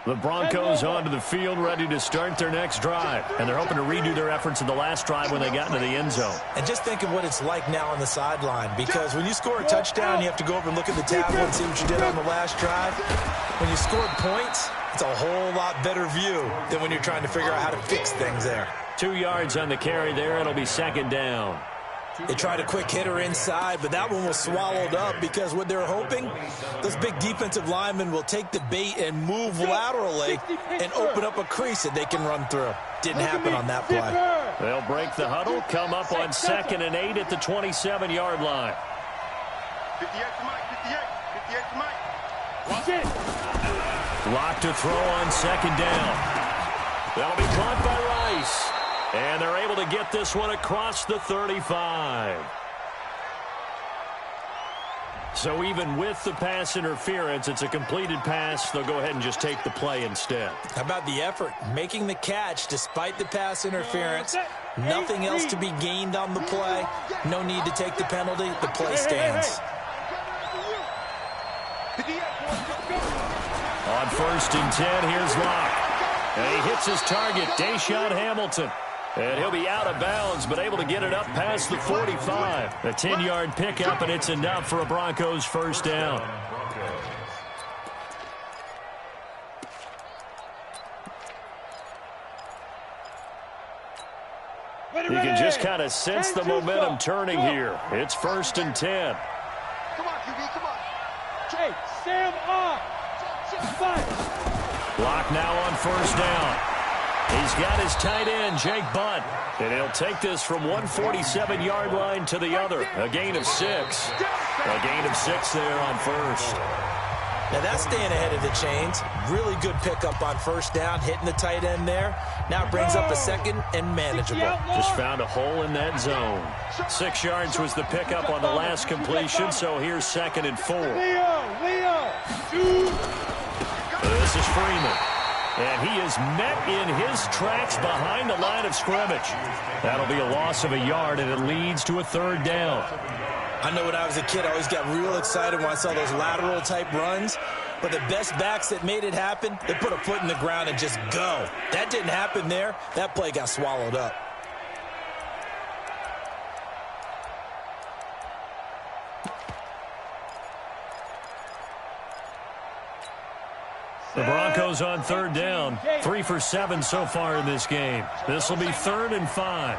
The Broncos onto the field ready to start their next drive. And they're hoping to redo their efforts in the last drive when they got into the end zone. And just think of what it's like now on the sideline. Because when you score a touchdown, you have to go over and look at the tablet and see what you did on the last drive. When you scored points, it's a whole lot better view than when you're trying to figure out how to fix things there. 2 yards on the carry there. It'll be second down. They tried a quick hitter inside, but that one was swallowed up because what they're hoping, those big defensive linemen will take the bait and move laterally and open up a crease that they can run through. Didn't happen on that play. They'll break the huddle, come up on 2nd and 8 at the 27-yard line. 58 to Mike, 58 to Mike. Watch it. Lock to throw on 2nd down. That'll be caught by Rice. And they're able to get this one across the 35. So even with the pass interference, it's a completed pass. They'll go ahead and just take the play instead. How about the effort? Making the catch despite the pass interference. Nothing else to be gained on the play. No need to take the penalty. The play stands. On 1st and 10, here's Locke. And he hits his target, Deshaun Hamilton. And he'll be out of bounds, but able to get it up past the 45. A 10-yard pickup, and it's enough for a Broncos first down. You can just kind of sense the momentum turning here. It's 1st and 10. Come on, QB, come on. Hey, Sam off. Block now on 1st down. He's got his tight end, Jake Butt. And he'll take this from 147-yard line to the other. A gain of 6. A gain of 6 there on 1st. Now that's staying ahead of the chains. Really good pickup on 1st down, hitting the tight end there. Now it brings up a 2nd and manageable. Just found a hole in that zone. 6 yards was the pickup on the last completion, so here's 2nd and 4. Leo. This is Freeman. And he is met in his tracks behind the line of scrimmage. That'll be a loss of a yard, and it leads to a 3rd down. I know when I was a kid, I always got real excited when I saw those lateral-type runs. But the best backs that made it happen, they put a foot in the ground and just go. That didn't happen there. That play got swallowed up. The Broncos on 3rd down. 3 for 7 so far in this game. This will be 3rd and 5.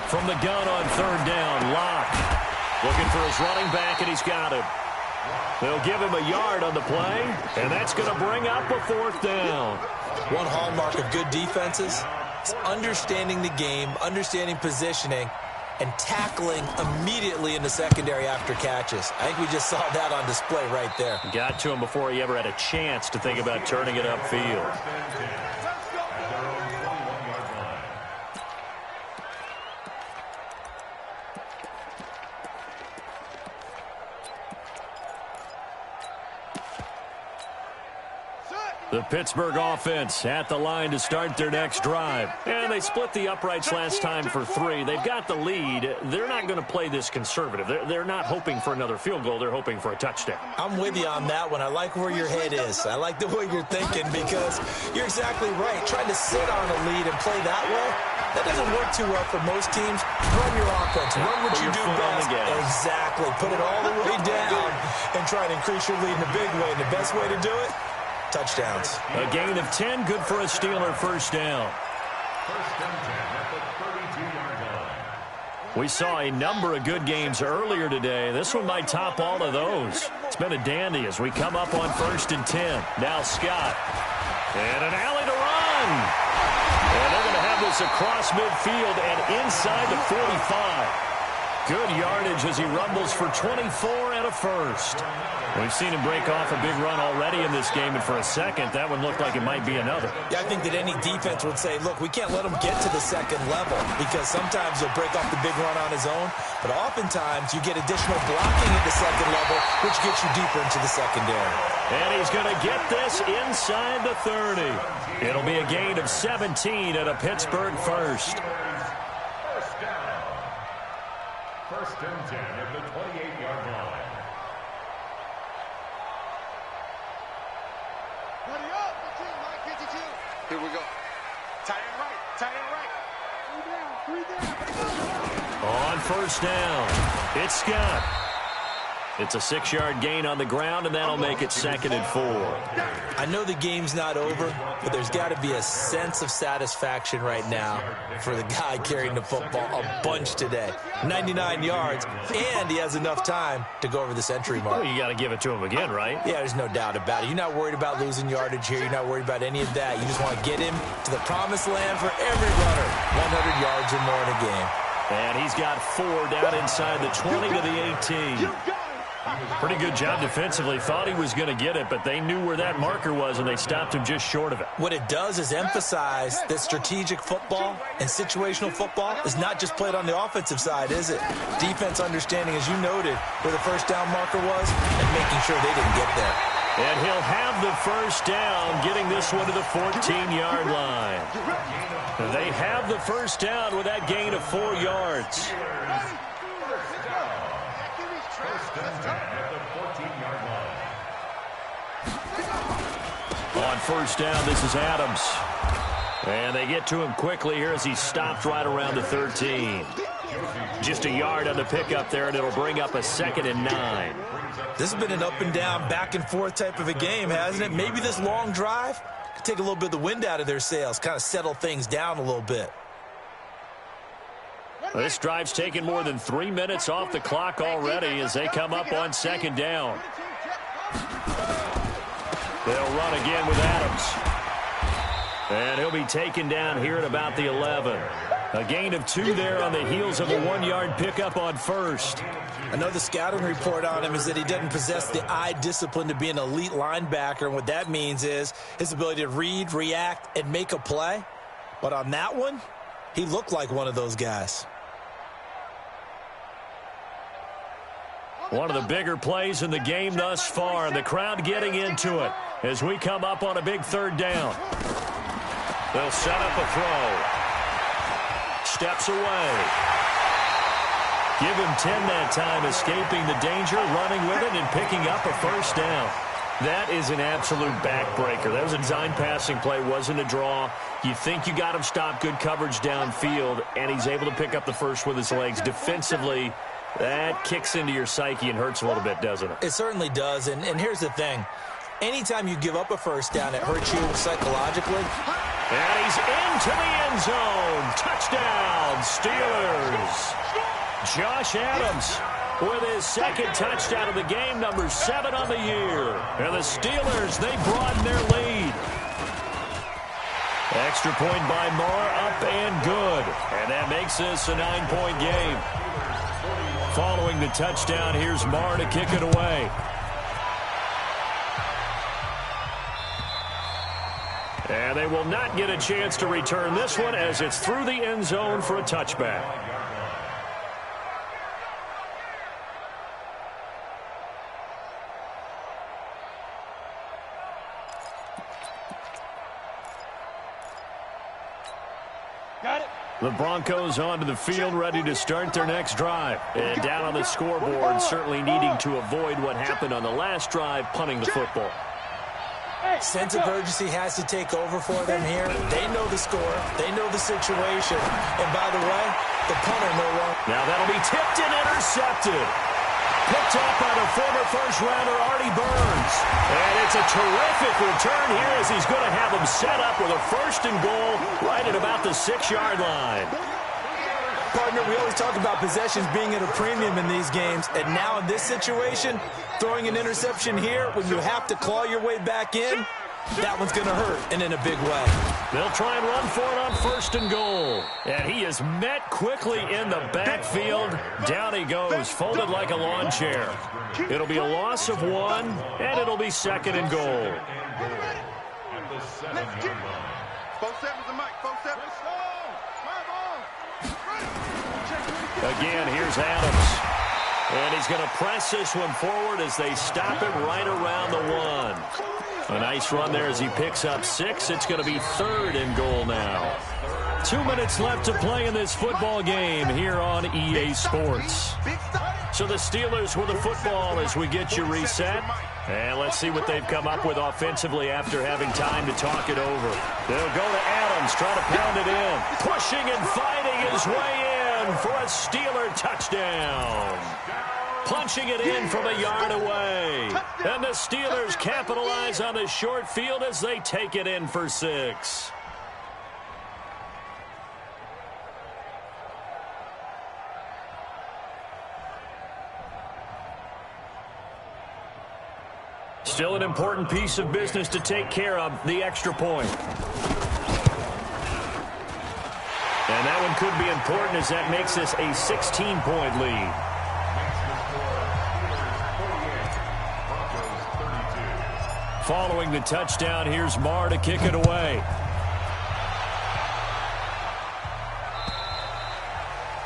From the gun on 3rd down, Locke. Looking for his running back, and he's got him. They'll give him a yard on the play, and that's going to bring up a 4th down. One hallmark of good defenses is understanding the game, understanding positioning, and tackling immediately in the secondary after catches. I think we just saw that on display right there. Got to him before he ever had a chance to think about turning it upfield. The Pittsburgh offense at the line to start their next drive. And they split the uprights last time for 3. They've got the lead. They're not going to play this conservative. They're not hoping for another field goal. They're hoping for a touchdown. I'm with you on that one. I like where your head is. I like the way you're thinking because you're exactly right. Trying to sit on a lead and play that way, that doesn't work too well for most teams. Run your offense. Run what you do best. Exactly. Put it all the way down and try to increase your lead in a big way. And the best way to do it, touchdowns. A gain of 10, good for a Steeler first down. First and 10 at the 32-yard line. We saw a number of good games earlier today. This one might top all of those. It's been a dandy as we come up on 1st and 10. Now Scott. And an alley to run. And they're going to have this across midfield and inside the 45. Good yardage as he rumbles for 24 and a 1st. We've seen him break off a big run already in this game, and for a second, that one looked like it might be another. Yeah, I think that any defense would say, look, we can't let him get to the 2nd level because sometimes he'll break off the big run on his own, but oftentimes you get additional blocking at the 2nd level, which gets you deeper into the secondary. And he's going to get this inside the 30. It'll be a gain of 17 at a Pittsburgh first. First down. First and 10 at the 28-yard line. Here we go. Tight end right. Tight end right. On first down, it's Scott. It's a 6-yard gain on the ground, and that'll make it 2nd and 4. I know the game's not over, but there's got to be a sense of satisfaction right now for the guy carrying the football a bunch today. 99 yards, and he has enough time to go over the century mark. Well, you got to give it to him again, right? Yeah, there's no doubt about it. You're not worried about losing yardage here. You're not worried about any of that. You just want to get him to the promised land for every runner. 100 yards or more in a game. And he's got 4 down inside the 20 to the 18. Pretty good job defensively. Thought he was going to get it, but they knew where that marker was, and they stopped him just short of it. What it does is emphasize that strategic football and situational football is not just played on the offensive side, is it? Defense understanding, as you noted, where the first down marker was and making sure they didn't get there. And he'll have the first down, getting this one to the 14-yard line. They have the first down with that gain of 4 yards. On first down, this is Adams. And they get to him quickly here as he stopped right around the 13. Just a yard on the pickup there, and it'll bring up a 2nd and 9. This has been an up and down, back and forth type of a game, hasn't it? Maybe this long drive could take a little bit of the wind out of their sails, kind of settle things down a little bit. Well, this drive's taken more than 3 minutes off the clock already as they come up on 2nd down. They'll run again with Adams. And he'll be taken down here at about the 11. A gain of 2 there on the heels of a 1-yard pickup on first. I know the scouting report on him is that he doesn't possess the eye discipline to be an elite linebacker. And what that means is his ability to read, react, and make a play. But on that one, he looked like one of those guys. One of the bigger plays in the game thus far, and the crowd getting into it as we come up on a big 3rd down. They'll set up a throw. Steps away. Give him 10 that time, escaping the danger, running with it, and picking up a first down. That is an absolute backbreaker. That was a design passing play, wasn't a draw. You think you got him stopped, good coverage downfield, and he's able to pick up the first with his legs. Defensively, that kicks into your psyche and hurts a little bit, doesn't it? It certainly does, and here's the thing. Anytime you give up a first down, it hurts you psychologically. And he's into the end zone. Touchdown, Steelers. Josh Adams with his 2nd touchdown of the game, number 7 on the year. And the Steelers, they broaden their lead. Extra point by Marr, up and good. And that makes this a 9-point game. Following the touchdown, here's Marr to kick it away. And they will not get a chance to return this one as it's through the end zone for a touchback. Got it. The Broncos onto the field, ready to start their next drive. And down on the scoreboard, certainly needing to avoid what happened on the last drive, punting the football. Sense of urgency has to take over for them here. They know the score. They know the situation. And by the way, the punter no longer. Now that'll be tipped and intercepted. Picked up by the former first-rounder Artie Burns. And it's a terrific return here as he's going to have them set up with a 1st and goal right at about the 6-yard line. Partner, we always talk about possessions being at a premium in these games. And now in this situation, throwing an interception here when you have to claw your way back in, that one's going to hurt, and in a big way. They'll try and run for it on 1st and goal. And he is met quickly in the backfield. Down he goes, folded like a lawn chair. It'll be a loss of 1, and it'll be 2nd and goal. Let's get it. 4-7's the mic. 4-7. Again, here's Adams. And he's going to press this one forward as they stop it right around the 1. A nice run there as he picks up 6. It's going to be 3rd and goal now. 2 minutes left to play in this football game here on EA Sports. So the Steelers with the football as we get you reset. And let's see what they've come up with offensively after having time to talk it over. They'll go to Adams, try to pound it in. Pushing and fighting his way in for a Steeler touchdown. Punching it in from a yard away. And the Steelers capitalize on the short field as they take it in for 6. Still an important piece of business to take care of, the extra point. And that one could be important as that makes this a 16-point lead. Following the touchdown, here's Marr to kick it away.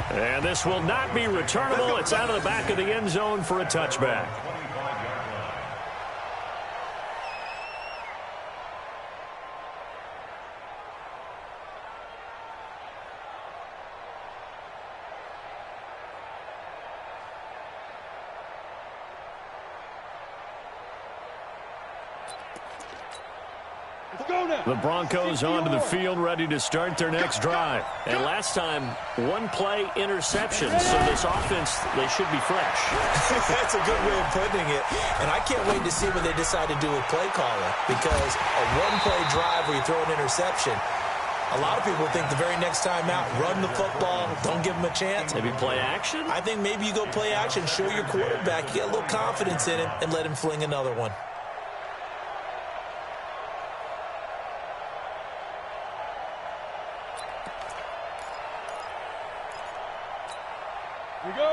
And this will not be returnable. It's out of the back of the end zone for a touchback. The Broncos onto the field, ready to start their next drive. And last time, one-play interception. So this offense, they should be fresh. That's a good way of putting it. And I can't wait to see what they decide to do with play calling. Because a one-play drive where you throw an interception, a lot of people think the very next time out, run the football, don't give them a chance. Maybe play action? I think maybe you go play action, show your quarterback, you get a little confidence in him, and let him fling another one.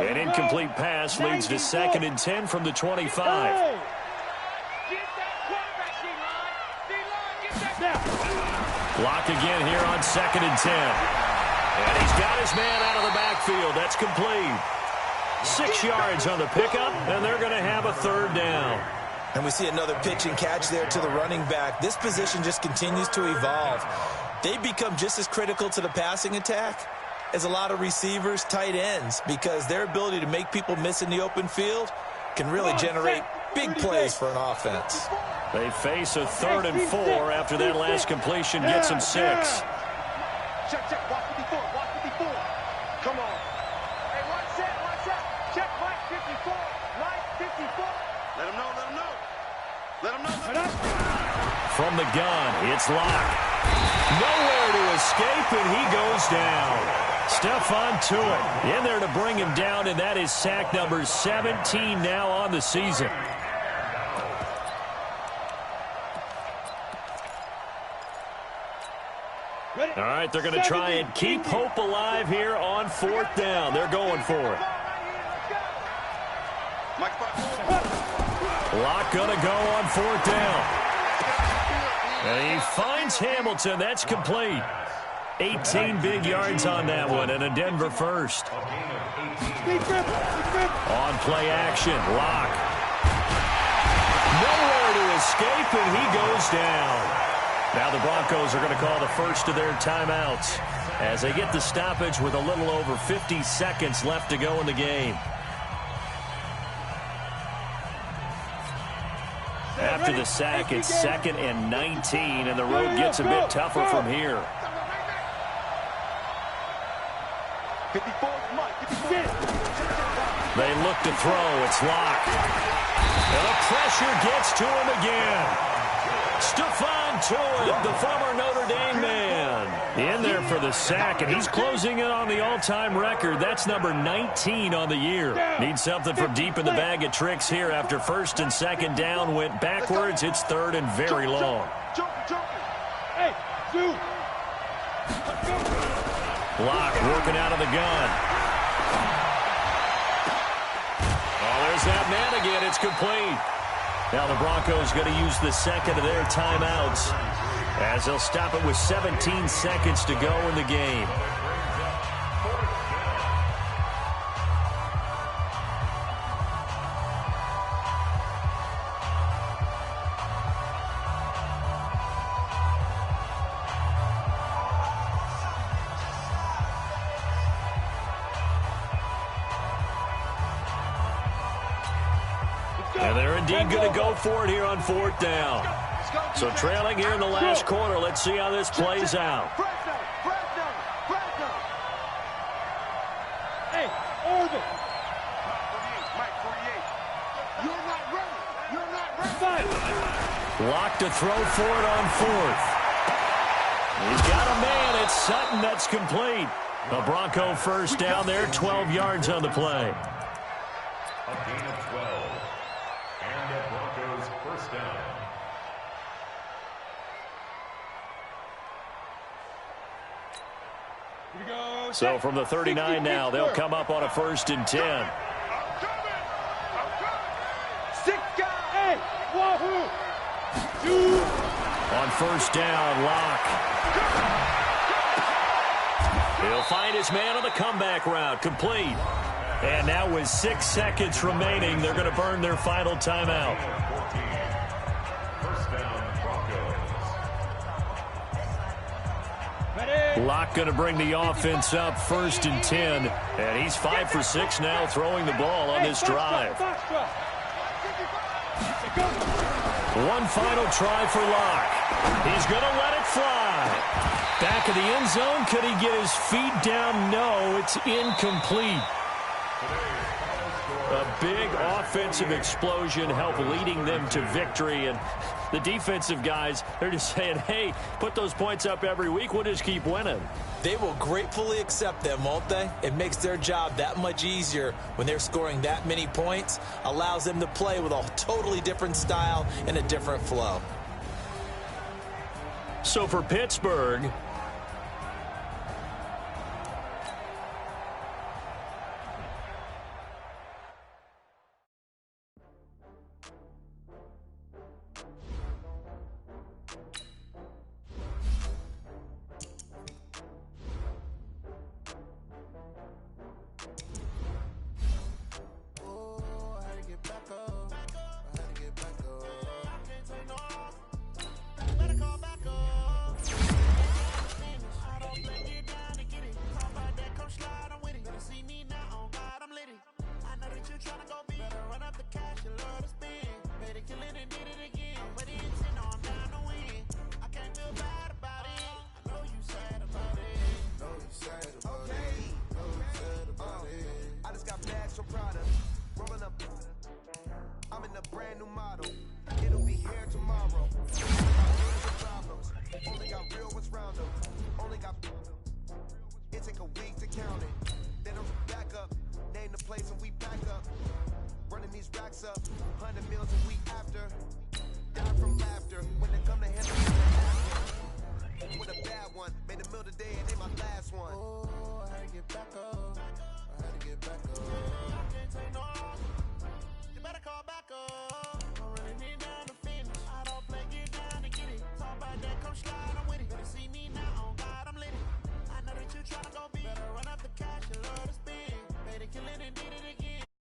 An incomplete pass leads to 2nd and 10 from the 25. Block again here on 2nd and 10. And he's got his man out of the backfield. That's complete. 6 yards on the pickup, and they're going to have a 3rd down. And we see another pitch and catch there to the running back. This position just continues to evolve. They become just as critical to the passing attack as a lot of receivers, tight ends, because their ability to make people miss in the open field can really generate big plays for an offense. They face a 3rd and 4 after that last completion gets them 6. Check, watch 54, watch 54. Come on. Hey, watch that. Check Mike 54, Mike 54. Let him know. From the gun, it's Locke. Nowhere to escape, and he goes down. Stephon Tuitt in there to bring him down, and that is sack number 17 now on the season. All right, they're going to try and keep hope alive here on 4th down. They're going for it. Locke going to go on 4th down. And he finds Hamilton. That's complete. 18 big yards on that one, and a Denver first. On play action, Locke. Nowhere to escape, and he goes down. Now the Broncos are going to call the first of their timeouts as they get the stoppage with a little over 50 seconds left to go in the game. After the sack, it's 2nd and 19, and the road gets a bit tougher from here. 54, They look to throw. It's Locke. And the pressure gets to him again. Stephon Tuitt, the former Notre Dame man, in there for the sack, and he's closing in on the all-time record. That's number 19 on the year. Needs something from deep in the bag of tricks here after 1st and 2nd down went backwards. It's 3rd and very long. Hey, dude. Locke working out of the gun. Oh, there's that man again. It's complete. Now the Broncos going to use the 2nd of their timeouts as they'll stop it with 17 seconds to go in the game. And they're indeed going to go for it here on 4th down. So trailing here in the last quarter. Let's see how this plays out. Hey, Orville. Mike 48. You're not ready. You're not ready. Lock to throw for it on 4th. He's got a man. It's Sutton. That's complete. A Bronco first down there, 12 yards on the play. A gain of 12. And the Broncos first down. Here we go. So from the 39 now, they'll come up on a 1st and 10. I'm coming. Six guys. Hey, wahoo. Two. On 1st down, Locke. He'll find his man on the comeback route, complete. And now with 6 seconds remaining, they're going to burn their final timeout. First down, Broncos. Locke going to bring the offense up 1st and 10. And he's 5 for 6 now throwing the ball on this drive. One final try for Locke. He's going to let it fly. Back of the end zone. Could he get his feet down? No, it's incomplete. A big offensive explosion helped leading them to victory. And the defensive guys, they're just saying, hey, put those points up every week. We'll just keep winning. They will gratefully accept them, won't they? It makes their job that much easier when they're scoring that many points. Allows them to play with a totally different style and a different flow. So for Pittsburgh, I'm in a brand new model. It'll be here tomorrow. Only got real ones round them. Only got. It take a week to count it. Then I'm back up. Name the place and we back up. Running these racks up. 100 meals a week after.